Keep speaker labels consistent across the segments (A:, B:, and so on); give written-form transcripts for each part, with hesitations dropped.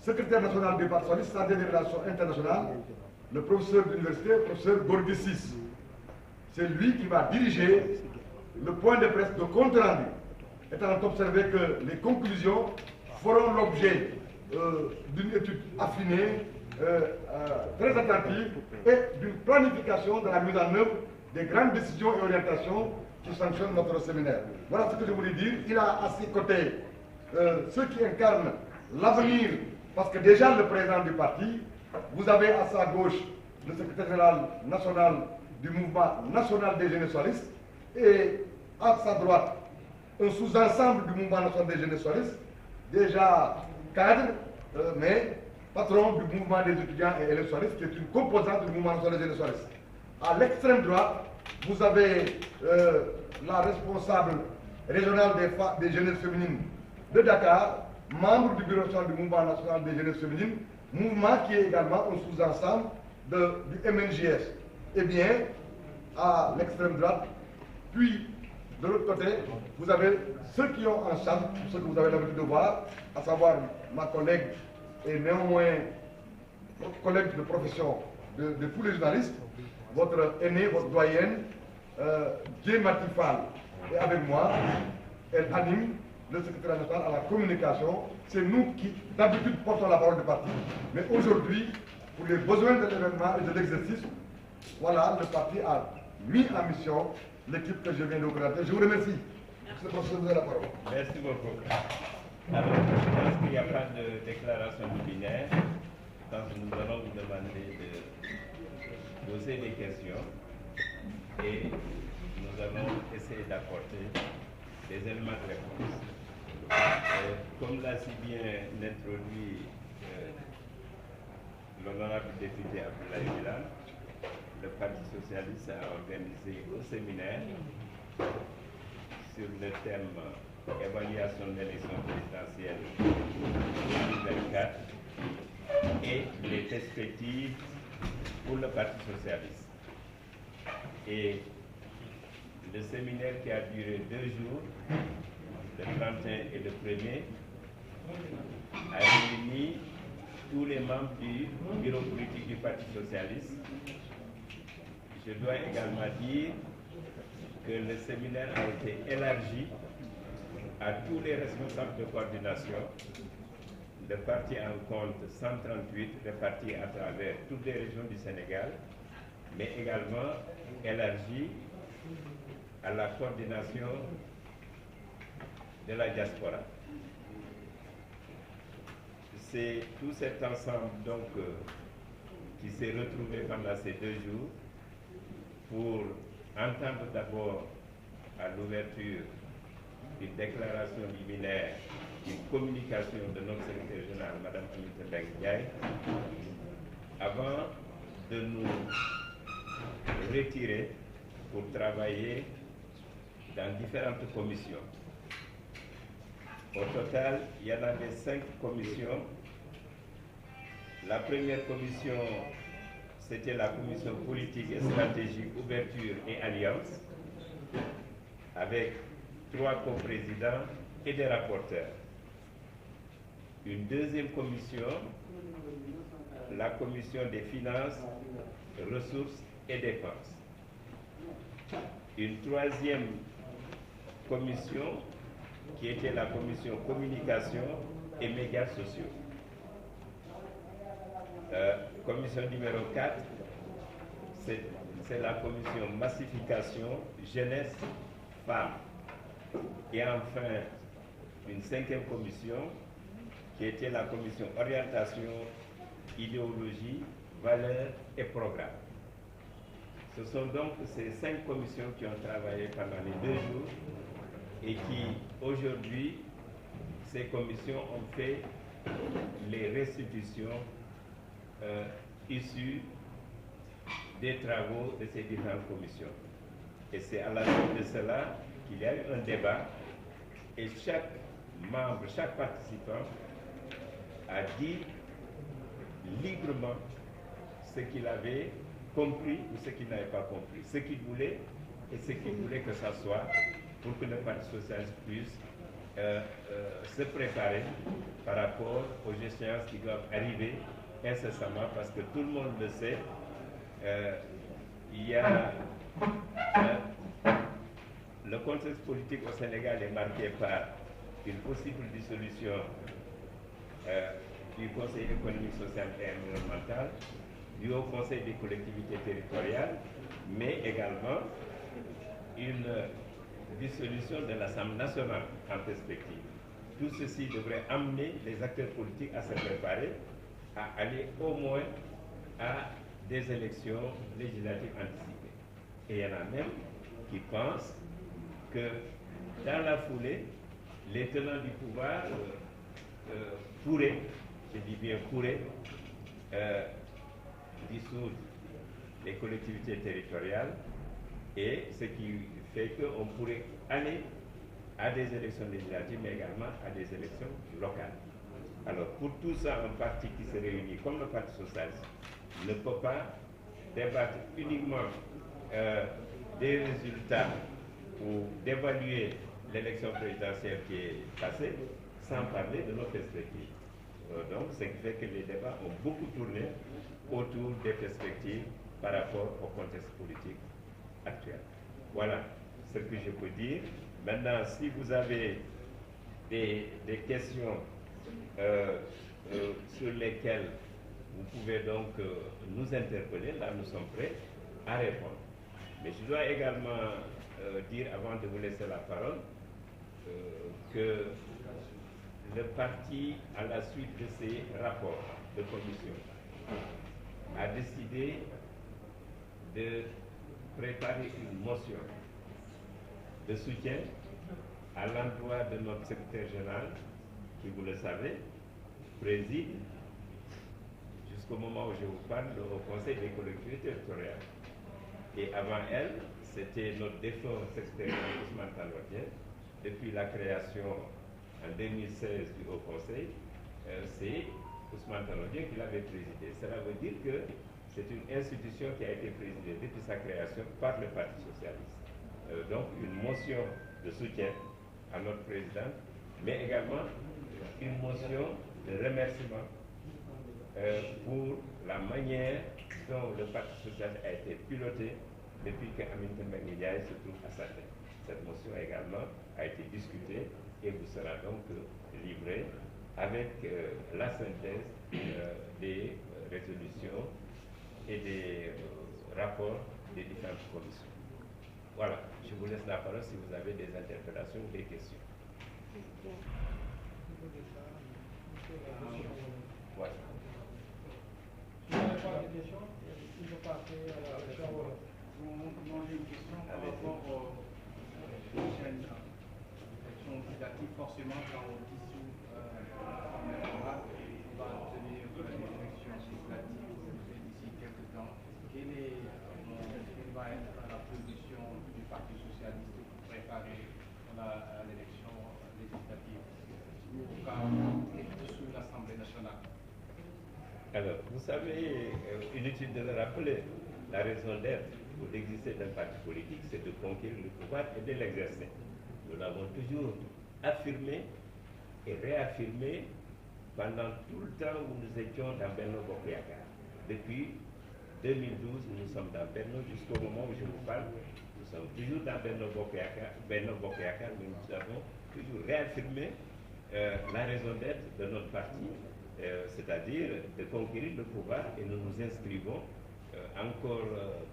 A: secrétaire national du Parti socialiste, chargé des relations internationales, le professeur d'université, le professeur Gorgessis. C'est lui qui va diriger le point de presse de compte rendu, étant observé que les conclusions feront l'objet d'une étude affinée, très attentive, et d'une planification de la mise en œuvre des grandes décisions et orientations qui sanctionnent notre séminaire. Voilà ce que je voulais dire. Il a à ses côtés ceux qui incarnent l'avenir, parce que déjà le président du parti, vous avez à sa gauche le secrétaire général national du mouvement national des jeunes socialistes, et à sa droite, un sous-ensemble du mouvement national des jeunes socialistes, déjà cadre, mais patron du mouvement des étudiants et élèves socialistes, qui est une composante du mouvement national des jeunes socialistes. À l'extrême droite, vous avez la responsable régionale des jeunesses féminines de Dakar, membre du bureau national du mouvement national des jeunesses féminines, mouvement qui est également un sous-ensemble du MNJS. Eh bien, à l'extrême droite, puis de l'autre côté, vous avez ceux qui ont en charge, ceux que vous avez l'habitude de voir, à savoir ma collègue et néanmoins votre collègue de profession de tous les journalistes, votre aîné, votre doyenne, Dieu Matifal, et avec moi, elle anime le secrétaire national à la communication. C'est nous qui, d'habitude, portons la parole du parti. Mais aujourd'hui, pour les besoins de l'événement et de l'exercice, voilà, le parti a mis en mission l'équipe que je viens de vous présenter. Je vous remercie. Monsieur le professeur, vous avez la parole.
B: Merci beaucoup. Alors, je pense qu'il n'y a pas de déclaration liminaire. Donc, nous allons vous demander de poser des questions et nous allons essayer d'apporter des éléments de réponse. Comme l'a si bien introduit l'honorable député Abdoulaye Bilal, le Parti socialiste a organisé un séminaire sur le thème évaluation de l'élection présidentielle 2024 et les perspectives pour le Parti socialiste. Et le séminaire qui a duré 2 jours, le 31 et le 1er, a réuni tous les membres du bureau politique du Parti socialiste. Je dois également dire que le séminaire a été élargi à tous les responsables de coordination. Le parti en compte 138 répartis à travers toutes les régions du Sénégal, mais également élargi à la coordination de la diaspora. C'est tout cet ensemble donc qui s'est retrouvé pendant ces 2 jours pour entendre d'abord à l'ouverture une déclaration liminaire, une communication de notre secrétaire général, Mme Aminata Mbengue Ndiaye, avant de nous retirer pour travailler dans différentes commissions. Au total, il y en avait 5 commissions. La première commission, c'était la commission politique et stratégique, ouverture et alliance, avec 3 coprésidents et des rapporteurs. Une deuxième commission, la commission des finances, ressources et dépenses. Une troisième commission qui était la commission communication et médias sociaux. Commission numéro 4, c'est la commission massification, jeunesse, femmes. Et enfin, une 5e commission qui était la commission orientation, idéologie, valeurs et programmes. Ce sont donc ces 5 commissions qui ont travaillé pendant les 2 jours et qui, aujourd'hui, ces commissions ont fait les restitutions issues des travaux de ces différentes commissions. Et c'est à la suite de cela qu'il y a eu un débat et chaque membre, chaque participant a dit librement ce qu'il avait compris ou ce qu'il n'avait pas compris, ce qu'il voulait et ce qu'il voulait que ça soit pour que le Parti socialiste puisse se préparer par rapport aux échéances qui doivent arriver incessamment, parce que tout le monde le sait, il y a le contexte politique au Sénégal est marqué par une possible dissolution du Conseil économique, social et environnemental, du Haut Conseil des collectivités territoriales, mais également une dissolution de l'Assemblée nationale en perspective. Tout ceci devrait amener les acteurs politiques à se préparer à aller au moins à des élections législatives anticipées. Et il y en a même qui pensent que dans la foulée, les tenants du pouvoir pourraient, je dis bien pourraient, dissoudre les collectivités territoriales, et ce qui fait qu'on pourrait aller à des élections législatives, mais également à des élections locales. Alors, pour tout ça, un parti qui se réunit comme le Parti socialiste ne peut pas débattre uniquement des résultats ou d'évaluer l'élection présidentielle qui est passée sans parler de nos perspectives. Donc, ce qui fait que les débats ont beaucoup tourné autour des perspectives par rapport au contexte politique actuel. Voilà ce que je peux dire. Maintenant, si vous avez des questions sur lesquelles vous pouvez donc nous interpeller, là nous sommes prêts à répondre. Mais je dois également dire, avant de vous laisser la parole, que le parti, à la suite de ces rapports de commission, a décidé de préparer une motion de soutien à l'endroit de notre secrétaire général, qui, vous le savez, préside, jusqu'au moment où je vous parle, au Conseil des collectivités territoriales. Et avant elle, c'était notre défunt secrétaire général Ousmane Tanor Dieng. Depuis la création en 2016 du Haut Conseil, c'est Ousmane Tanor Dieng qui l'avait présidé. Cela veut dire que c'est une institution qui a été présidée depuis sa création par le Parti socialiste. Donc une motion de soutien à notre président, mais également une motion de remerciement pour la manière dont le Parti socialiste a été piloté depuis que Aminata Mbengue Ndiaye se trouve à sa tête. Cette motion également a été discutée et vous sera donc livrée avec la synthèse des résolutions et des rapports des différentes commissions. Voilà, je vous laisse la parole si vous avez des interpellations ou des questions. Voilà.
C: Si vous n'avez pas de questions, il faut passer à la question.
D: Moi, j'ai une question par rapport aux prochaines élections législatives. Forcément, quand on dissout l'Assemblée nationale, on va tenir des élections législatives d'ici quelques temps. Quelle va être la position du Parti socialiste pour préparer l'élection législative au cas sous l'Assemblée nationale?
B: Alors, vous savez, inutile de le rappeler, la raison d'être ou d'exister d'un parti politique, c'est de conquérir le pouvoir et de l'exercer. Nous l'avons toujours affirmé et réaffirmé pendant tout le temps où nous étions dans Benno Bokk Yakaar. Depuis 2012, nous sommes dans Benno jusqu'au moment où je vous parle. Nous sommes toujours dans Benno Bokk Yakaar, mais nous avons toujours réaffirmé la raison d'être de notre parti, c'est-à-dire de conquérir le pouvoir, et nous nous inscrivons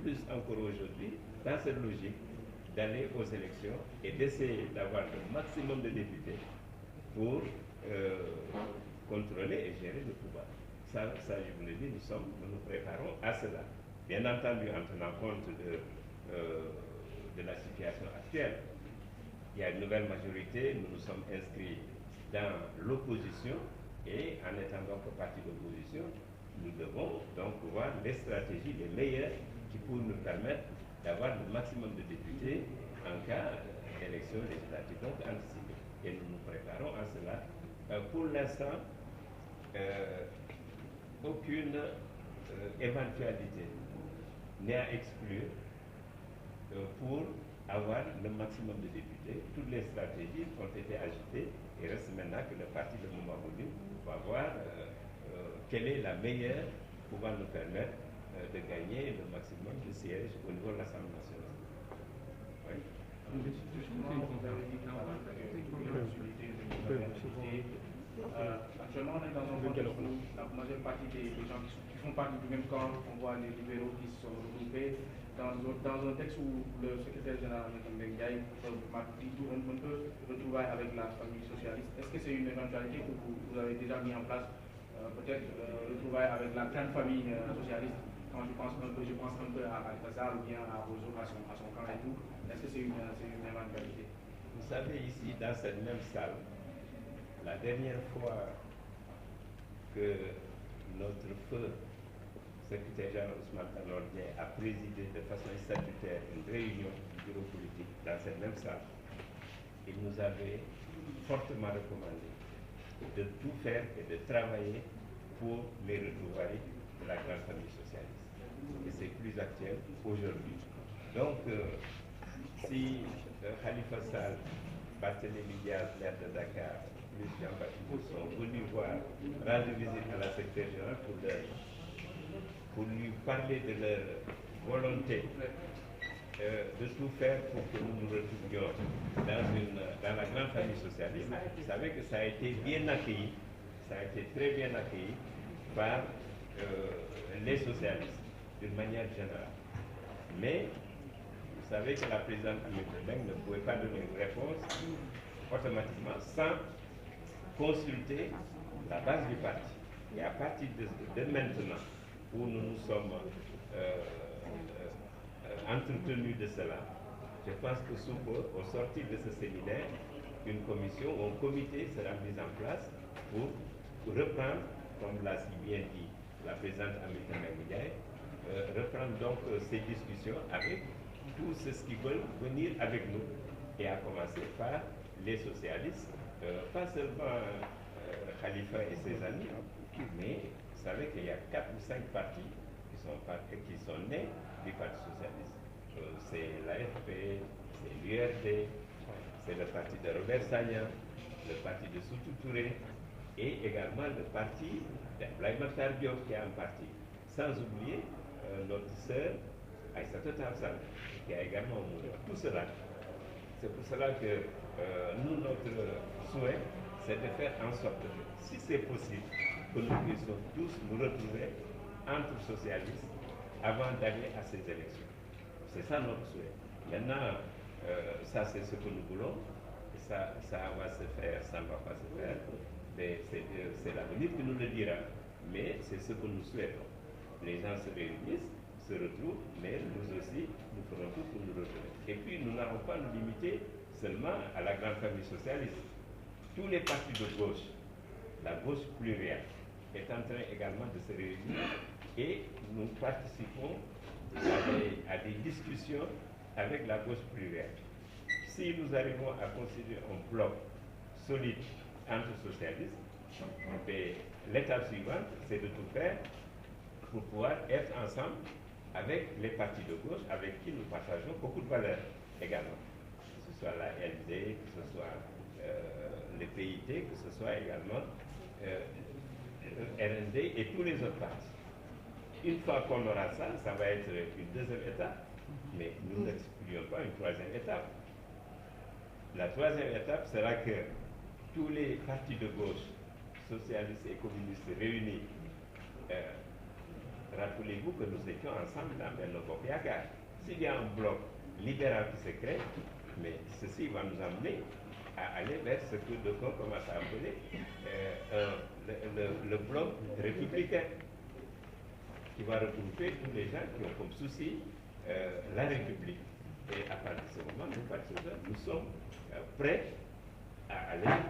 B: plus encore aujourd'hui dans cette logique d'aller aux élections et d'essayer d'avoir le maximum de députés pour contrôler et gérer le pouvoir. Ça, je vous le dis, nous nous préparons à cela. Bien entendu, en tenant compte de la situation actuelle, il y a une nouvelle majorité, nous nous sommes inscrits dans l'opposition, et en étant donc parti d'opposition, nous devons donc voir les stratégies les meilleures qui pourront nous permettre d'avoir le maximum de députés en cas d'élection législative, donc anticipée. Et nous nous préparons à cela. Pour l'instant, aucune éventualité n'est à exclure pour avoir le maximum de députés. Toutes les stratégies ont été agitées. Il reste maintenant que le parti de moment venu va voir quelle est la meilleure pouvant nous permettre de gagner le maximum de sièges au niveau de l'Assemblée nationale. Oui.
D: Justement, vous avez dit campagne, actuellement, on est dans un contexte où la majeure partie des gens qui font partie du même camp, on voit les libéraux qui se sont regroupés dans un texte où le secrétaire général Ndiaye m'a dit un peu retrouvailles avec la famille socialiste. Est-ce que c'est une éventualité que vous avez déjà mis en place, peut-être retrouvailles avec la grande famille socialiste? Quand je pense un peu à Al-Khazar ou bien à Rozo, à son camp et tout. Est-ce que c'est une éventualité?
B: Vous savez, ici, dans cette même salle, la dernière fois que notre feu secrétaire général Ousmane Tanor Dieng a présidé de façon statutaire une réunion du bureau politique dans cette même salle, il nous avait fortement recommandé de tout faire et de travailler pour les retrouvailles de la grande famille socialiste. Et c'est plus actuel aujourd'hui. Donc, si Khalifa Sall, Barthélémy Diaz, maire de Dakar, plus Jean-Baptiste sont venus rendre visite à la secrétaire générale pour lui parler de leur volonté de tout faire pour que nous nous retrouvions dans la grande famille socialiste. Vous savez que ça a été bien accueilli, ça a été très bien accueilli par les socialistes d'une manière générale. Mais vous savez que la présidente Aminata Mbengue ne pouvait pas donner une réponse automatiquement sans consulter la base du parti. Et à partir de maintenant, où nous nous sommes entretenus de cela, je pense que sous peu, au sortir de ce séminaire, une commission ou un comité sera mis en place pour reprendre, comme l'a si bien dit la présidente Aminata Mbengue, reprendre donc ces discussions avec tous ceux qui veulent venir avec nous, et à commencer par les socialistes, pas seulement Khalifa et ses amis, mais vous savez qu'il y a 4 ou 5 partis qui sont nés du Parti socialiste. C'est l'AFP, c'est l'URD, c'est le parti de Robert Sagna, le parti de Soutou Touré, et également le parti d'Abdoulaye Makhtar Diop qui a un parti. Sans oublier notre sœur Aïssata Tall Sall qui a également mouru. Tout cela, c'est pour cela que nous, notre souhait, c'est de faire en sorte que, si c'est possible, que nous puissions tous nous retrouver entre socialistes avant d'aller à ces élections. C'est ça notre souhait. Maintenant, ça c'est ce que nous voulons, ça va se faire, ça ne va pas se faire, c'est l'avenir qui nous le dira, mais c'est ce que nous souhaitons. Les gens se réunissent, se retrouvent, mais nous aussi, nous ferons tout pour nous retrouver. Et puis, nous n'allons pas nous limiter seulement à la grande famille socialiste. Tous les partis de gauche, la gauche plurielle, est en train également de se réunir et nous participons à des discussions avec la gauche plurielle. Si nous arrivons à constituer un bloc solide entre socialistes, l'étape suivante, c'est de tout faire pour pouvoir être ensemble avec les partis de gauche avec qui nous partageons beaucoup de valeurs également. Que ce soit la LD, que ce soit le PIT, que ce soit également RND et tous les autres partis. Une fois qu'on aura ça, ça va être une deuxième étape, mais nous n'excluons pas une troisième étape. La troisième étape sera que tous les partis de gauche, socialistes et communistes réunis, rappelez-vous que nous étions ensemble dans Benno Bokk Yakaar. S'il y a un bloc libéral qui se crée, mais ceci va nous amener à aller vers ce que Decaux commence à appeler le bloc républicain, qui va regrouper tous les gens qui ont comme souci la République. Et à partir de ce moment, nous sommes prêts à aller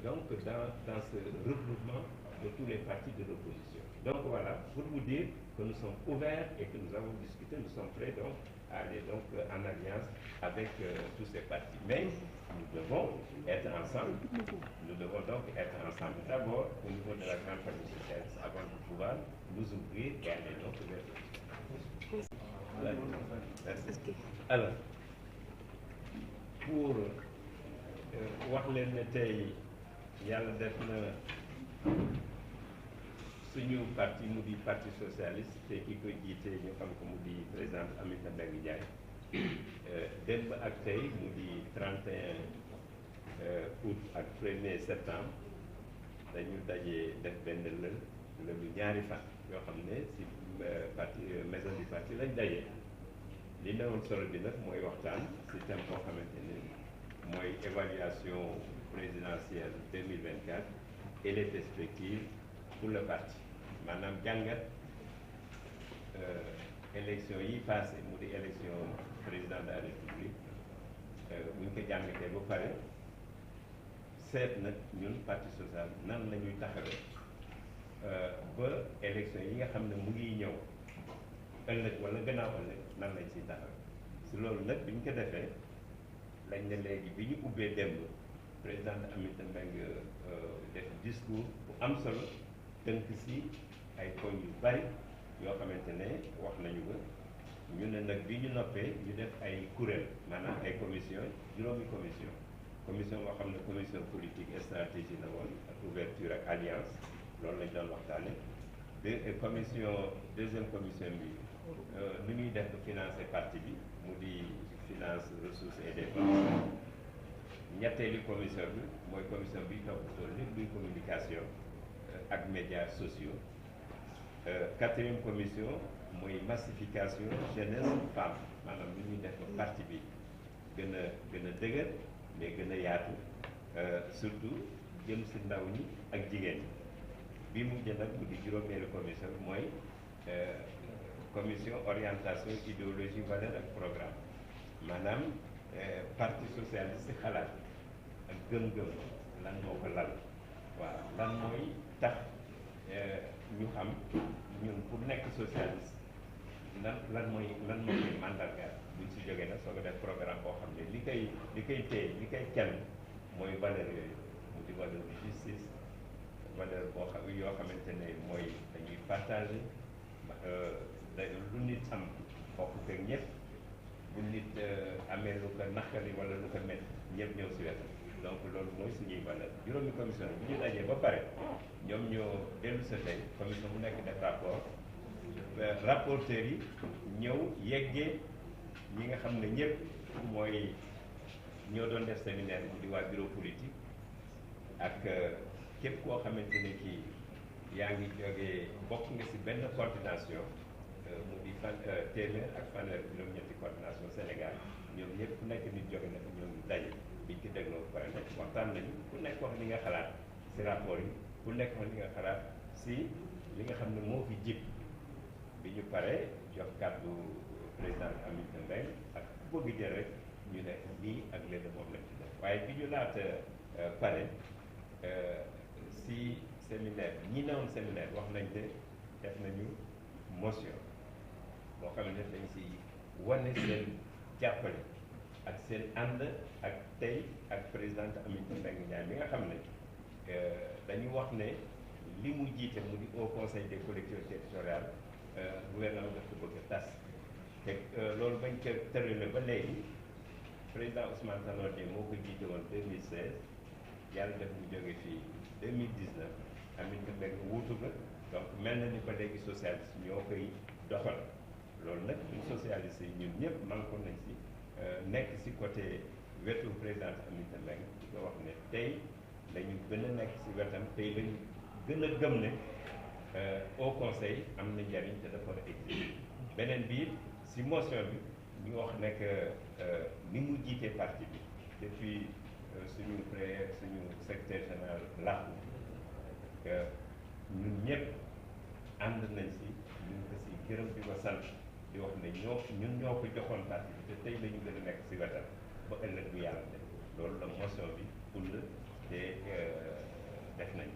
B: donc dans ce regroupement de tous les partis de l'opposition. Donc voilà, pour vous dire que nous sommes ouverts et que nous avons discuté, nous sommes prêts donc à aller donc en alliance avec tous ces partis. Mais nous devons être ensemble, nous devons donc être ensemble d'abord au niveau de la grande famille socialiste avant de pouvoir nous ouvrir et aller donc vers le. Alors, pour wax leen ne tey yàlla def na suñu parti mu di parti socialiste te ki ko jiite ñu xam ko mu di présidente Aminata Mbengue Ndiaye démb ak tey mu di 31 août ak 1er septembre dañu dajee def benn lëlu ñaari fan yoo xam ne si parti maison du parti lañ dajee li newoon solo bi nag mooy waxtaan si thème boo xamante ne mooy évaluation présidentielle 2024 et les perspectives pour le parti maanaam jàngat élection yi passé mu di élection président de la république bu ñu ko jàngatee ba pare seet nag ñun parti social nan la ñuy taxawee ba élection yi nga xam ne mu ngi ñëw ëllëg wala gannaaw ëllëg nan lañ siy taxawee si loolu nag bi ñu ko defee lañ ne léegi bi ñu ubbee démb président Aminata Mbengue def discours bu am solo tënk si ay poñ yu bari yoo xamante ne wax nañu ko ñu ne nag bi ñu noppee ñu def ay kuréel maanaam ay commission juróomi commission boo xam ne commission politique et stratégie la woon ak ouverture ak alliance loolu lañ doon waxtaane deuxième commission bi nu ñuy def ba financer parti bi mu di finance ressources et dépenses ñetteelu commission bi mooy commission bi toppatoo lépp luy communication ak médias sociaux quatrième commission mooy massification jeunesse femme maanaam lu ñuy def ba parti bi gën a dëgër mais gën a yaatu surtout jëm si ndaw ñi ak jigéen ñi bi mujj nag mu di juróomeelu commission bi mooy commission orientation idéologie valeur ak programme maanaam parti socialiste xalaat ak gëm-gëm lan moo ko lal waaw lan mooy tax ñu xam ñun pour nekk socialiste lan mooy mandarga buñ si jógee nag soo ko def programme boo xam ne li koy téye li koy kenn mooy valeur yooyu mu di valeur de justice valeur boo xam yoo xamante ne mooy dañuy partager lu nit am bokk ko ñëpp bu nit amee lu ko naqari wala lu ko métti ñëpp ñëw si wetam donc loolu mooy suñuy valeur juróomi commission bi ñu dajee ba pare ñoom ñoo dellu sa tey commission bu nekk def rapport rapporteurs yi ñëw yeggee ñi nga xam ne ñëpp mooy ñoo doon def séminaire bu di waa bureau politique ak képp koo xamante ne kii yaa ngi jógee bokk nga si benn coordination mu di téeméer ak fanweer juróom-ñetti coordination Sénégal ñoom ñëpp ku nekk nit jóge na ñoom daje biñ ko dégloo pare nag waxtaan nañu ku nekk wax li nga xalaat si rapport yi ku nekk wax li nga xalaat si li nga xam ne moo fi jib bi ñu paree jox kàddu président Aminata Mbengue ak ku bëgg jël rek ñu ne lii ak léegi moom lañ ci def waaye bi ñu laata pare si séminaire ñi newoon séminaire wax nañ ne def nañu motion boo xam ne dañ si wane seen jàppale ak seen ànd ak tey ak présidente Aminata Mbengue Ndiaye mi nga xam ne dañu wax ne li mu jiite mu di au conseil des collectivités territoriales gouvernement daf ko bëgg a tas te loolu bañ ko tërale ba léegi président Ousmane Tanor Dieng moo ko jiite woon 2016 yàlla def mu jóge fii 2019 Aminata Mbengue wuutu ko donc mel na ni ba léegi socialiste ñoo koy doxal loolu nag ñun socialiste yi ñun ñëpp manko nañ si nekk si côté wetu présidente Aminata Mbengue di ko wax ne tey lañu gën a nekk si wetam tey lañu gën a gëm ne au conseil am na njariñ te dafa war a exister beneen bi si motion bi ñu wax nekk ni mu jiitee parti bi depuis suñu secrétaire général làqu ñun ñëpp ànd nañ si ñu ngi ko si gërëm di ko sant di wax ne ñun ñoo ko joxoon parti bi te tey la ñu gën a nekk si wetam ba ëllëg bu yàlla def loolu la motion bi pour te def nañ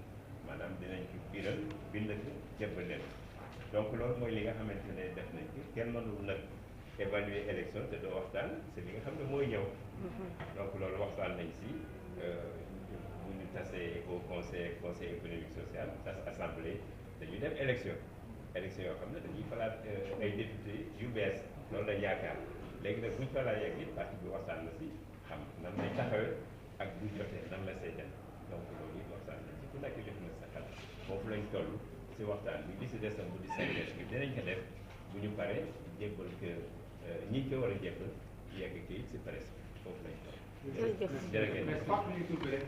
B: maanaam dinañ ko biral bind ko jébbal leen donc loolu mooy li nga xamante ne def nañ ko kenn mënul nag évaluer élection te doo waxtaan c'est li nga xam ne mooy ñëw donc loolu waxtaan nañ si bu ñu tasee au conseil économique social tas assemblée dañuy def élection yoo xam ne dañuy falaat ay député yu bees loolu lañ yaakaar léegi nag bu ñu fa laa yegg it parti bi waxtaan na si xam nan lay taxawee ak bu jotee nan la say dem donc loolu it waxtaan nañ ci ku nekk jox na sa xalaat foofu lañ toll si waxtaan bi li si des bu di synthèse bi dinañ ko def bu ñu paree jébbal que ñi ko war a jébbal yegg kii si presse foofu lañ toll. jërëjëf
D: mais fàttali tur bi rek.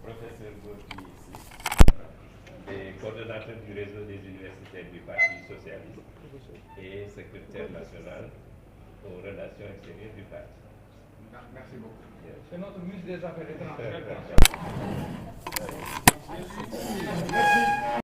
B: Professeur Gorgui Ciss, des coordonnateurs du réseau des universitaires du Parti socialiste et secrétaire national aux relations extérieures du parti.
D: Merci beaucoup.
C: C'est notre ministre des Affaires étrangères.
A: Merci.